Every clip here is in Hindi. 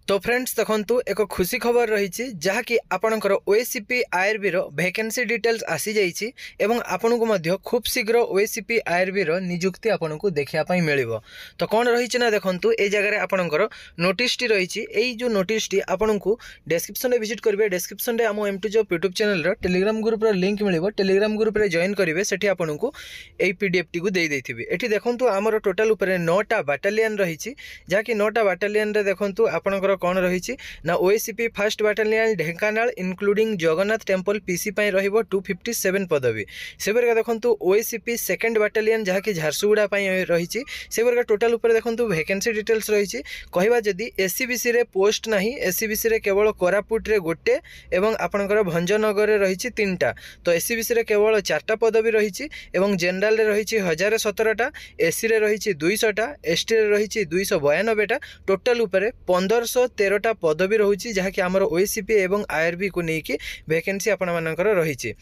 तो फ्रेंड्स देखंतु एक खुशी खबर रही जहाँकि आपणकर ओएसीपी आईआरबी रो वैकेंसी डिटेल्स आसी जाइछि एवं आपनको मध्य खूब शीघ्र ओएसीपी आईआरबी रो नियुक्ति आपनको देखिया पई मिलिबो। तो कोन रही ना देखंतु ए जगह रे आपणकर नोटिस टी रही एई जो नोटिस टी आपनको डिस्क्रिप्शन रे विजिट करिवे। डिस्क्रिप्शन रे हम M2 जॉब यूट्यूब चैनल रो टेलीग्राम ग्रुप रो लिंक मिलिबो। टेलीग्राम ग्रुप रे जॉइन करिवे सेठी आपनको एई पीडीएफ टी को देई देथिबे। एठी देखंतु हमर टोटल ऊपर 9टा बटालियन रही जहाँकि 9टा बटालियन रे देखंतु आपणकर कौन रही ना OACP first battalion Dhenkanal including Jagannath temple PC पाई रहिबो 257 पदवी। से बेरका देखंतु ओएसीपी सेकंड बटालियन जहाँकि झारसुगुड़ा पाई रही से बेरका टोटल ऊपर देखंतु वैकेंसी डिटेल्स रही कहवा जदि एससीबीसी रे पोस्ट नाही। एससीबीसी रे केवल कोरापुट रे गोटे एवं आपणकर भंजनगर रे रही 3टा। तो एससीबीसी रे केवल 4टा पदवी रही एवं जनरल रे रही 1017टा, एससी रे रही 200टा, एसटी रे रही 292टा। टोटल ऊपर 1513टा पदवी रही जहाँकि आमर ओएसीपी एवं आईआरबी को लेकिन वैकेंसी आपण मानकर रही।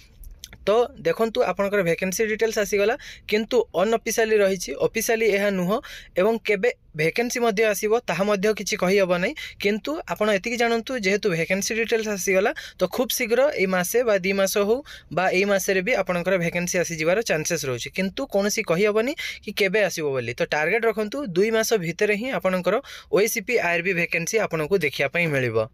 तो देखंतु आपनकर वैकेंसी डिटेल्स आसीगला किंतु अनऑफिशियली रही ऑफिशियली यह नुह एवं केबे वैकेंसी मध्य आसीबो ताहा मध्य किछि कहि हबो नै। किंतु आपण एतिकी जानंतु जेहेतु वैकेंसी डिटेल्स आसीगला तो खूब शीघ्र ए मासे बा 2 मास हो बा ए मासे रे भी आपनकर वैकेंसी आसी जिवार चांसेस रहउछि किंतु कोनोसी कहि हबोनी कि केबे आसीबो बोली। तो टार्गेट रखंतु 2 मास भितर ही आपनकर ओएसीपी आईआरबी वैकेंसी आपनको देखिया पई मिलिबो।